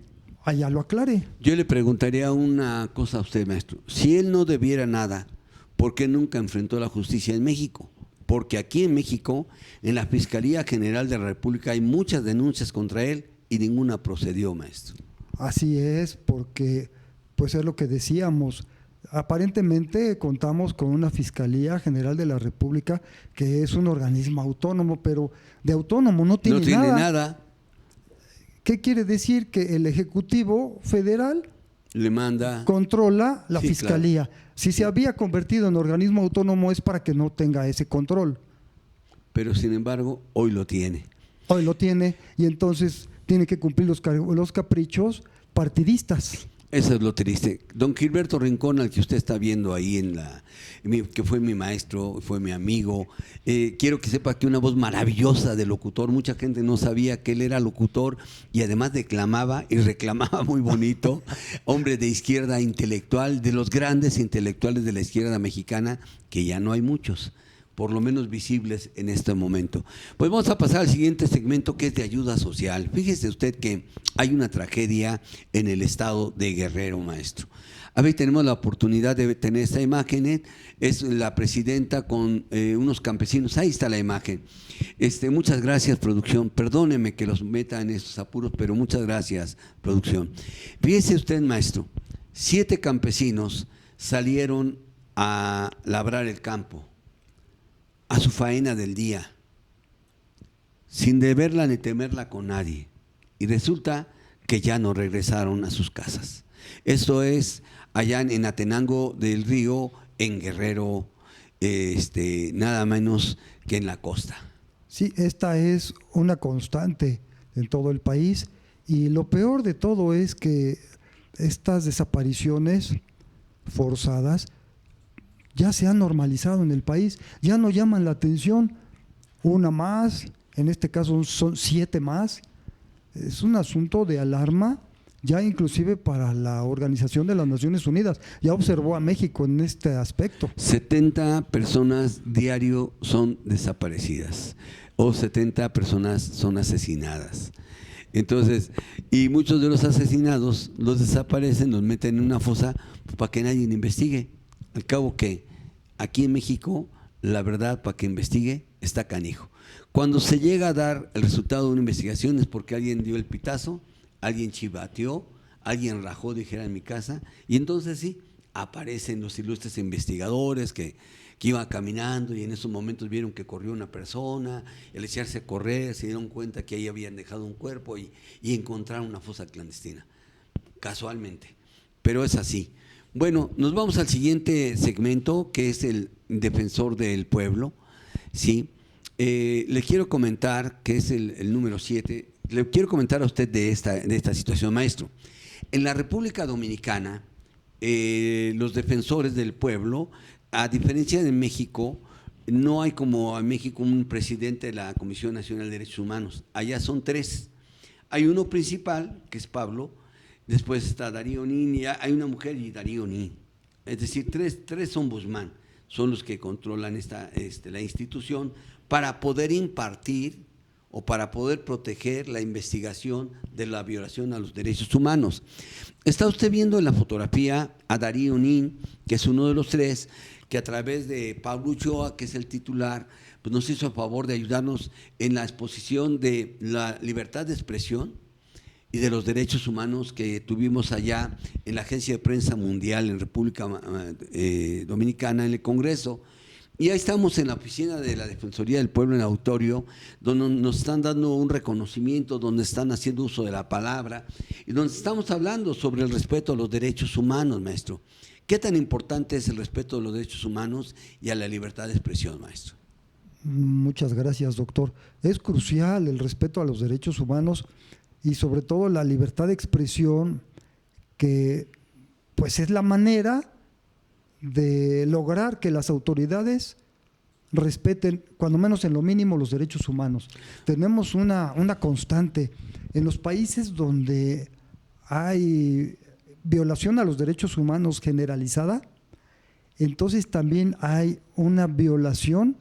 S3: allá lo aclare.
S2: Yo le preguntaría una cosa a usted, maestro. Si él no debiera nada, ¿por qué nunca enfrentó la justicia en México? Porque aquí en México, en la Fiscalía General de la República, hay muchas denuncias contra él y ninguna procedió, maestro.
S3: Así es, porque pues es lo que decíamos. Aparentemente contamos con una Fiscalía General de la República que es un organismo autónomo, pero de autónomo no tiene nada. ¿Qué quiere decir? Que el Ejecutivo Federal
S2: le manda,
S3: controla la Fiscalía.
S2: Claro.
S3: Si se había convertido en organismo autónomo es para que no tenga ese control.
S2: Pero sin embargo, hoy lo tiene.
S3: Hoy lo tiene, y entonces tiene que cumplir los caprichos partidistas.
S2: Eso es lo triste. Don Gilberto Rincón, al que usted está viendo ahí que fue mi maestro, fue mi amigo, quiero que sepa que una voz maravillosa de locutor. Mucha gente no sabía que él era locutor y además declamaba y reclamaba muy bonito. Hombre de izquierda intelectual, de los grandes intelectuales de la izquierda mexicana, que ya no hay muchos, por lo menos visibles en este momento. Pues vamos a pasar al siguiente segmento, que es de ayuda social. Fíjese usted que hay una tragedia en el estado de Guerrero, maestro. A ver, tenemos la oportunidad de tener esta imagen. Es la presidenta con unos campesinos. Ahí está la imagen. Muchas gracias, producción. Perdóneme que los meta en estos apuros, pero muchas gracias, producción. Fíjese usted, maestro, 7 campesinos salieron a labrar el campo, a su faena del día, sin deberla ni temerla con nadie. Y resulta que ya no regresaron a sus casas. Esto es allá en Atenango del Río, en Guerrero, nada menos que en la costa.
S3: Sí, esta es una constante en todo el país, y lo peor de todo es que estas desapariciones forzadas ya se han normalizado en el país, ya no llaman la atención. Una más, en este caso son 7 más. Es un asunto de alarma, ya inclusive para la Organización de las Naciones Unidas. Ya observó a México en este aspecto.
S2: 70 personas diario son desaparecidas, o 70 personas son asesinadas. Entonces, y muchos de los asesinados los desaparecen, los meten en una fosa para que nadie investigue. Al cabo que aquí en México, la verdad, para que investigue, está canijo. Cuando se llega a dar el resultado de una investigación es porque alguien dio el pitazo, alguien chivateó, alguien rajó, dijera en mi casa, y entonces sí, aparecen los ilustres investigadores que iban caminando y en esos momentos vieron que corrió una persona, y al echarse a correr se dieron cuenta que ahí habían dejado un cuerpo y encontraron una fosa clandestina, casualmente, pero es así. Bueno, nos vamos al siguiente segmento, que es el defensor del pueblo, ¿sí? Le quiero comentar, que es el número 7, le quiero comentar a usted de esta situación, maestro. En la República Dominicana, los defensores del pueblo, a diferencia de México, no hay como en México un presidente de la Comisión Nacional de Derechos Humanos. Allá son 3. Hay uno principal, que es Pablo, después está Darío Nin, y hay una mujer y Darío Nin. Es decir, tres ombudsman son los que controlan la institución para poder impartir o para poder proteger la investigación de la violación a los derechos humanos. Está usted viendo en la fotografía a Darío Nin, que es uno de los 3, que a través de Pablo Ulloa, que es el titular, pues nos hizo el favor de ayudarnos en la exposición de la libertad de expresión y de los derechos humanos que tuvimos allá en la Agencia de Prensa Mundial en República Dominicana, en el Congreso. Y ahí estamos en la oficina de la Defensoría del Pueblo, en el auditorio, donde nos están dando un reconocimiento, donde están haciendo uso de la palabra y donde estamos hablando sobre el respeto a los derechos humanos, maestro. ¿Qué tan importante es el respeto a los derechos humanos y a la libertad de expresión, maestro?
S3: Muchas gracias, doctor. Es crucial el respeto a los derechos humanos y sobre todo la libertad de expresión, que pues es la manera de lograr que las autoridades respeten, cuando menos en lo mínimo, los derechos humanos. Tenemos una constante en los países donde hay violación a los derechos humanos generalizada, entonces también hay una violación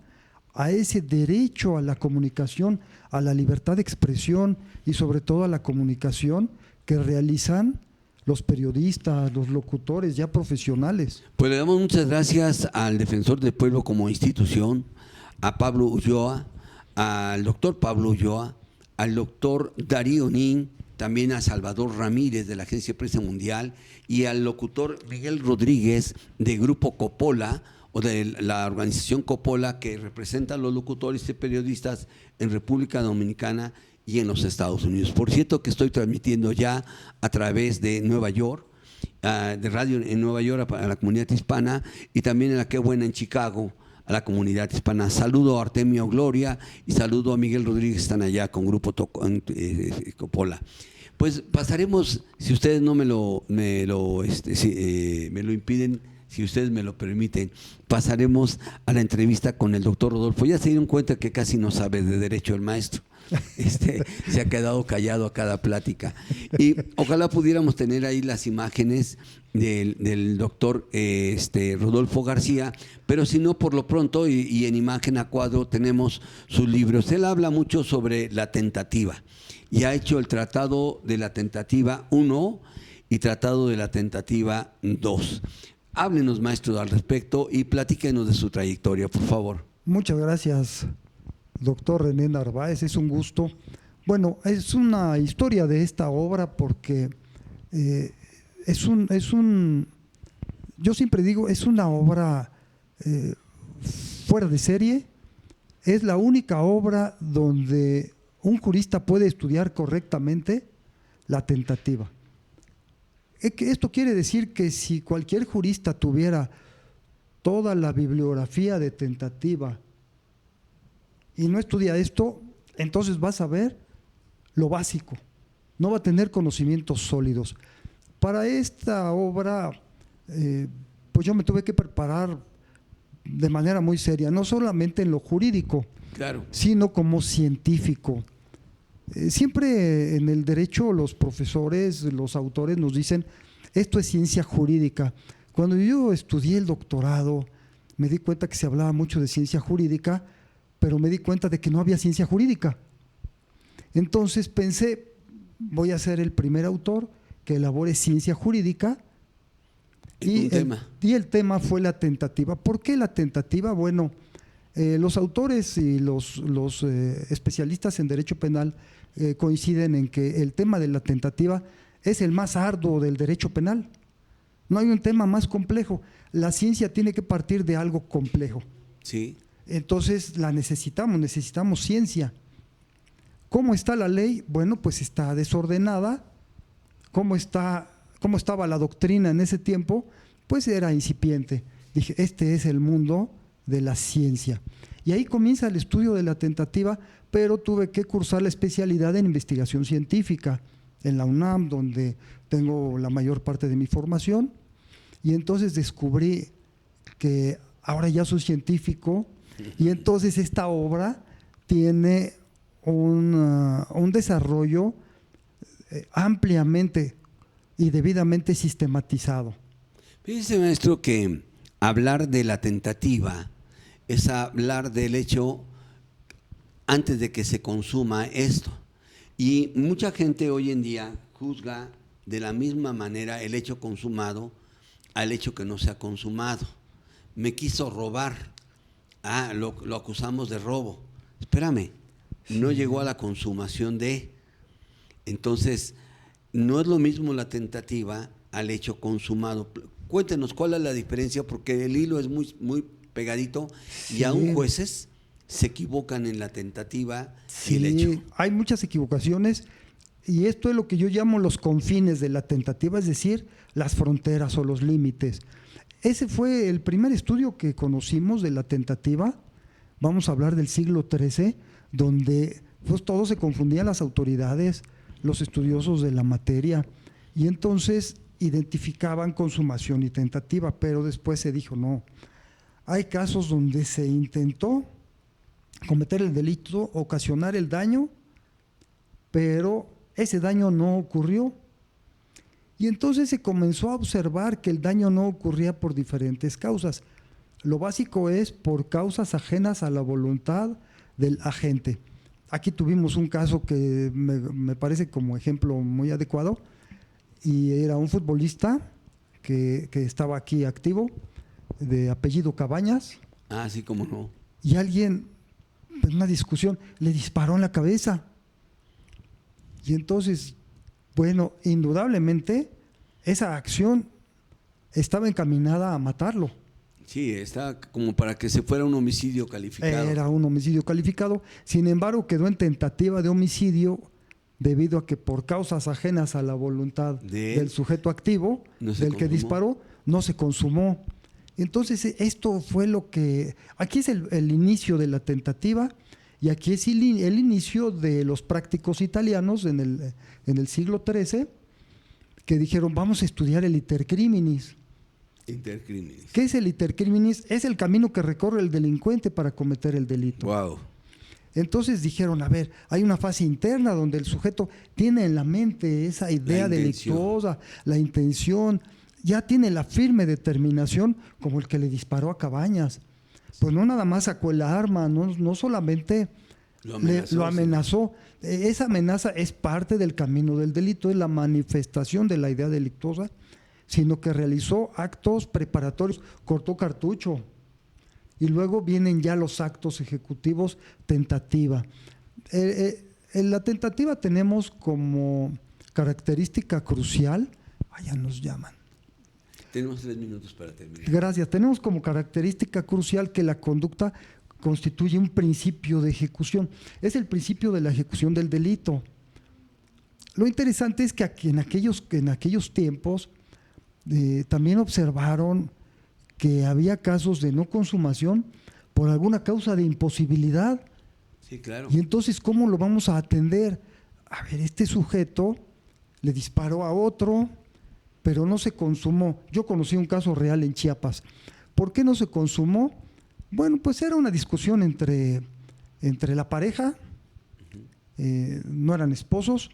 S3: a ese derecho a la comunicación, a la libertad de expresión y sobre todo a la comunicación que realizan los periodistas, los locutores ya profesionales.
S2: Pues le damos muchas gracias al Defensor del Pueblo como institución, a Pablo Ulloa, al doctor Pablo Ulloa, al doctor Darío Nin, también a Salvador Ramírez de la Agencia de Prensa Mundial y al locutor Miguel Rodríguez de Grupo Coppola, o de la organización Coppola, que representa a los locutores y periodistas en República Dominicana y en los Estados Unidos. Por cierto, que estoy transmitiendo ya a través de Nueva York, de radio en Nueva York a la comunidad hispana, y también en la Qué Buena en Chicago a la comunidad hispana. Saludo a Artemio Gloria y saludo a Miguel Rodríguez, están allá con Grupo Coppola. Pues pasaremos, si ustedes no me lo impiden, si ustedes me lo permiten, pasaremos a la entrevista con el doctor Rodolfo. Ya se dieron cuenta que casi no sabe de derecho el maestro. Se ha quedado callado a cada plática. Y ojalá pudiéramos tener ahí las imágenes del doctor Rodolfo García, pero si no, por lo pronto, y en imagen a cuadro, tenemos sus libros. Él habla mucho sobre la tentativa y ha hecho el Tratado de la Tentativa 1, y Tratado de la Tentativa 2. Háblenos, maestro, al respecto y platíquenos de su trayectoria, por favor.
S3: Muchas gracias, doctor René Narváez, es un gusto. Bueno, es una historia de esta obra porque yo siempre digo, es una obra fuera de serie, es la única obra donde un jurista puede estudiar correctamente la tentativa. Esto quiere decir que si cualquier jurista tuviera toda la bibliografía de tentativa y no estudia esto, entonces va a saber lo básico, no va a tener conocimientos sólidos. Para esta obra, pues yo me tuve que preparar de manera muy seria, no solamente en lo jurídico,
S2: claro,
S3: sino como científico. Siempre en el derecho los profesores, los autores nos dicen, esto es ciencia jurídica. Cuando yo estudié el doctorado, me di cuenta que se hablaba mucho de ciencia jurídica, pero me di cuenta de que no había ciencia jurídica. Entonces pensé, voy a ser el primer autor que elabore ciencia jurídica y el tema fue la tentativa. ¿Por qué la tentativa? Bueno, los autores y los especialistas en derecho penal coinciden en que el tema de la tentativa es el más arduo del derecho penal. No hay un tema más complejo. La ciencia tiene que partir de algo complejo.
S2: Sí.
S3: Entonces la necesitamos ciencia. ¿Cómo está la ley? Bueno, pues está desordenada. ¿Cómo estaba la doctrina en ese tiempo? Pues era incipiente. Dije, este es el mundo de la ciencia. Y ahí comienza el estudio de la tentativa, pero tuve que cursar la especialidad en investigación científica en la UNAM, donde tengo la mayor parte de mi formación, y entonces descubrí que ahora ya soy científico, y entonces esta obra tiene un desarrollo ampliamente y debidamente sistematizado.
S2: Fíjese, maestro, que hablar de la tentativa es hablar del hecho antes de que se consuma esto. Y mucha gente hoy en día juzga de la misma manera el hecho consumado al hecho que no se ha consumado. Me quiso robar, lo acusamos de robo. Espérame, no llegó a la consumación de. Entonces, no es lo mismo la tentativa al hecho consumado. Cuéntenos cuál es la diferencia, porque el hilo es muy, muy pegadito, sí. Y aún jueces se equivocan en la tentativa y el hecho.
S3: Hay muchas equivocaciones y esto es lo que yo llamo los confines de la tentativa, es decir, las fronteras o los límites. Ese fue el primer estudio que conocimos de la tentativa. Vamos a hablar del siglo XIII, donde pues todo se confundía, las autoridades, los estudiosos de la materia, y entonces identificaban consumación y tentativa, pero después se dijo no. Hay casos donde se intentó cometer el delito, ocasionar el daño, pero ese daño no ocurrió. Y entonces se comenzó a observar que el daño no ocurría por diferentes causas. Lo básico es por causas ajenas a la voluntad del agente. Aquí tuvimos un caso que me parece como ejemplo muy adecuado, y era un futbolista que estaba aquí activo, de apellido Cabañas.
S2: Sí, cómo no.
S3: Y alguien, en una discusión, le disparó en la cabeza. Y entonces, bueno, indudablemente, esa acción estaba encaminada a matarlo.
S2: Sí, está como para que se fuera un homicidio calificado.
S3: Era un homicidio calificado, sin embargo quedó en tentativa de homicidio debido a que por causas ajenas a la voluntad del sujeto activo, del que disparó, no se consumó. Entonces esto fue lo que… Aquí es el inicio de la tentativa y aquí es el inicio de los prácticos italianos en el siglo XIII, que dijeron vamos a estudiar el iter criminis.
S2: Intercriminis.
S3: ¿Qué es el iter criminis? Es el camino que recorre el delincuente para cometer el delito.
S2: Wow.
S3: Entonces dijeron, a ver, hay una fase interna donde el sujeto tiene en la mente esa idea delictuosa, la intención, ya tiene la firme determinación, como el que le disparó a Cabañas. Pues no nada más sacó el arma, no solamente lo amenazó. Esa amenaza es parte del camino del delito, es la manifestación de la idea delictuosa, sino que realizó actos preparatorios, cortó cartucho, y luego vienen ya los actos ejecutivos, tentativa. En la tentativa tenemos como característica crucial, ya nos llaman.
S2: Tenemos 3 minutos para terminar.
S3: Gracias. Tenemos como característica crucial que la conducta constituye un principio de ejecución. Es el principio de la ejecución del delito. Lo interesante es que en aquellos tiempos también observaron que había casos de no consumación por alguna causa de imposibilidad.
S2: Sí, claro.
S3: Y entonces, ¿cómo lo vamos a atender? A ver, este sujeto le disparó a otro, pero no se consumó. Yo conocí un caso real en Chiapas. ¿Por qué no se consumó? Bueno, pues era una discusión entre la pareja, no eran esposos,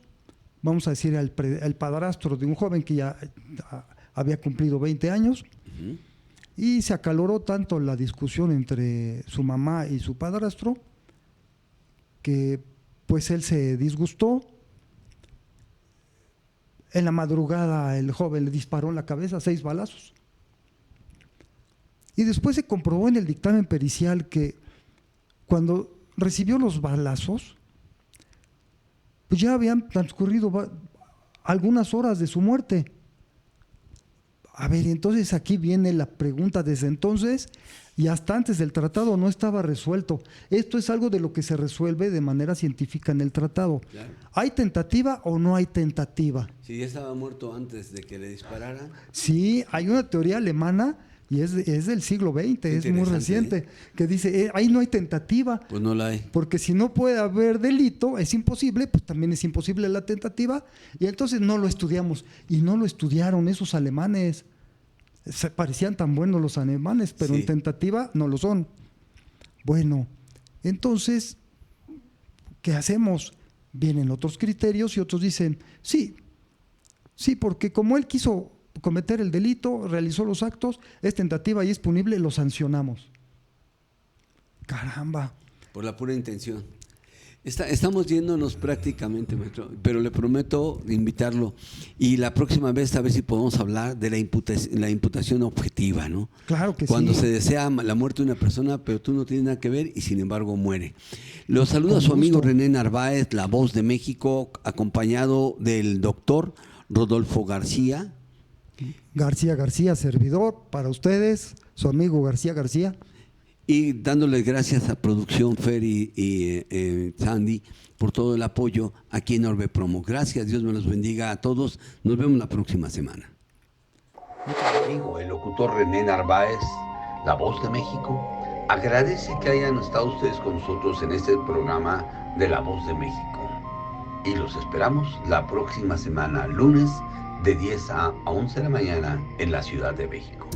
S3: vamos a decir el padrastro de un joven que ya había cumplido 20 años, y se acaloró tanto la discusión entre su mamá y su padrastro que pues él se disgustó. En la madrugada el joven le disparó en la cabeza 6 balazos. Y después se comprobó en el dictamen pericial que cuando recibió los balazos, pues ya habían transcurrido algunas horas de su muerte. A ver, entonces aquí viene la pregunta: desde entonces y hasta antes del tratado no estaba resuelto. Esto es algo de lo que se resuelve de manera científica en el tratado. Claro. ¿Hay tentativa o no hay tentativa?
S2: Si ya estaba muerto antes de que le dispararan.
S3: Sí, hay una teoría alemana, y es del siglo XX, es muy reciente, que dice, ahí no hay tentativa.
S2: Pues no la hay.
S3: Porque si no puede haber delito, es imposible, pues también es imposible la tentativa, y entonces no lo estudiamos. Y no lo estudiaron esos alemanes. Se parecían tan buenos los alemanes, pero en tentativa no lo son. Bueno, entonces, ¿qué hacemos? Vienen otros criterios y otros dicen, sí, porque como él quiso cometer el delito, realizó los actos, es tentativa y es punible, lo sancionamos. Caramba.
S2: Por la pura intención. Estamos yéndonos prácticamente, maestro, pero le prometo invitarlo, y la próxima vez a ver si podemos hablar de la imputación objetiva, ¿no?
S3: Claro que
S2: Cuando
S3: sí.
S2: se desea la muerte de una persona, pero tú no tienes nada que ver y sin embargo muere. Lo saluda su amigo René Narváez, La Voz de México, acompañado del doctor Rodolfo García.
S3: García, servidor para ustedes, su amigo García.
S2: Y dándoles gracias a Producción Fer y Sandy por todo el apoyo aquí en Orbe Promo. Gracias, Dios me los bendiga a todos. Nos vemos la próxima semana.
S1: Amigo, el locutor René Narváez, La Voz de México, agradece que hayan estado ustedes con nosotros en este programa de La Voz de México. Y los esperamos la próxima semana, lunes, de 10 a 11 de la mañana en la Ciudad de México.